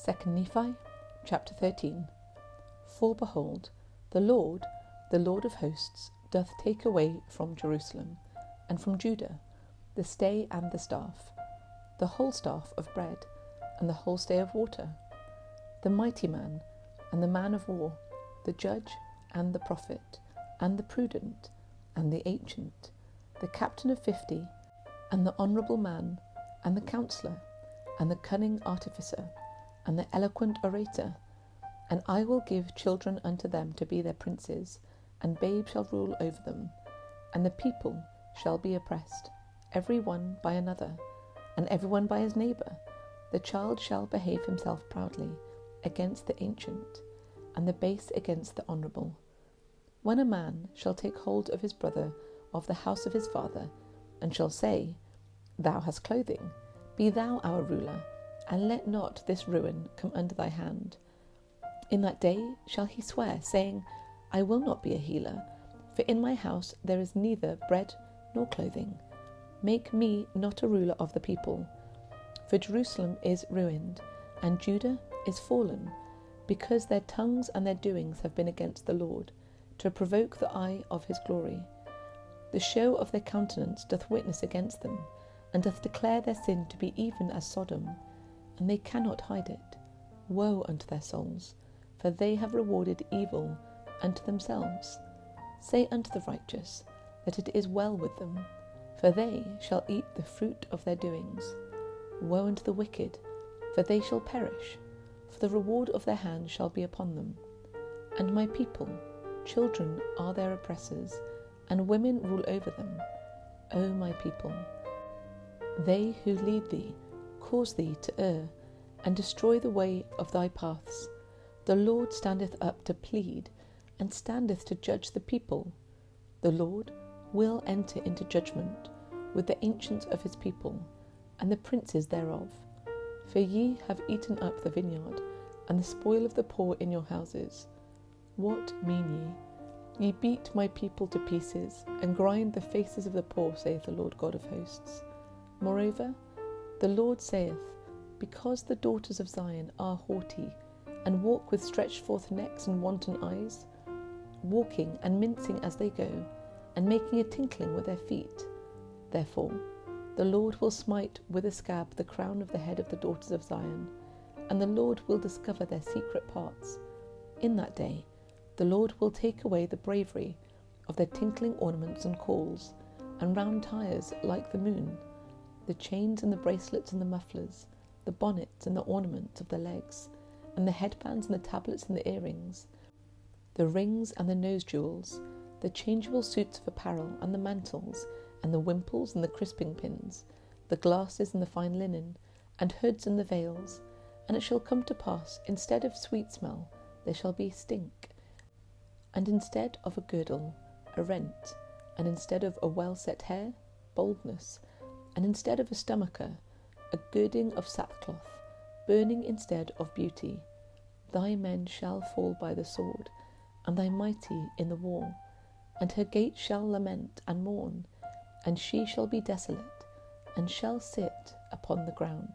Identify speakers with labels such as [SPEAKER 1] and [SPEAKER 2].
[SPEAKER 1] 2 Nephi chapter 13. For behold, the Lord of hosts, doth take away from Jerusalem, and from Judah, the stay and the staff, the whole staff of bread, and the whole stay of water, the mighty man, and the man of war, the judge, and the prophet, and the prudent, and the ancient, the captain of 50, and the honourable man, and the counsellor, and the cunning artificer, and the eloquent orator. And I will give children unto them to be their princes, and babes shall rule over them. And the people shall be oppressed, every one by another, and every one by his neighbour. The child shall behave himself proudly against the ancient, and the base against the honourable. When a man shall take hold of his brother of the house of his father, and shall say, Thou hast clothing, be thou our ruler, and let not this ruin come under thy hand. In that day shall he swear, saying, I will not be a healer, for in my house there is neither bread nor clothing. Make me not a ruler of the people. For Jerusalem is ruined, and Judah is fallen, because their tongues and their doings have been against the Lord, to provoke the eye of his glory. The show of their countenance doth witness against them, and doth declare their sin to be even as Sodom, and they cannot hide it. Woe unto their souls, for they have rewarded evil unto themselves. Say unto the righteous that it is well with them, for they shall eat the fruit of their doings. Woe unto the wicked, for they shall perish, for the reward of their hands shall be upon them. And my people, children are their oppressors, and women rule over them. O my people, they who lead thee cause thee to err, and destroy the way of thy paths. The Lord standeth up to plead, and standeth to judge the people. The Lord will enter into judgment with the ancients of his people, and the princes thereof. For ye have eaten up the vineyard, and the spoil of the poor in your houses. What mean ye? Ye beat my people to pieces, and grind the faces of the poor, saith the Lord God of hosts. Moreover, the Lord saith, because the daughters of Zion are haughty, and walk with stretched forth necks and wanton eyes, walking and mincing as they go, and making a tinkling with their feet. Therefore the Lord will smite with a scab the crown of the head of the daughters of Zion, and the Lord will discover their secret parts. In that day the Lord will take away the bravery of their tinkling ornaments and calls, and round tires like the moon, the chains and the bracelets and the mufflers, the bonnets and the ornaments of the legs, and the headbands and the tablets and the earrings, the rings and the nose jewels, the changeable suits of apparel, and the mantles, and the wimples and the crisping pins, the glasses and the fine linen, and hoods and the veils. And it shall come to pass, instead of sweet smell, there shall be stink, and instead of a girdle, a rent, and instead of a well-set hair, baldness, and instead of a stomacher, a girding of sackcloth, burning instead of beauty. Thy men shall fall by the sword, and thy mighty in the war, and her gates shall lament and mourn, and she shall be desolate, and shall sit upon the ground.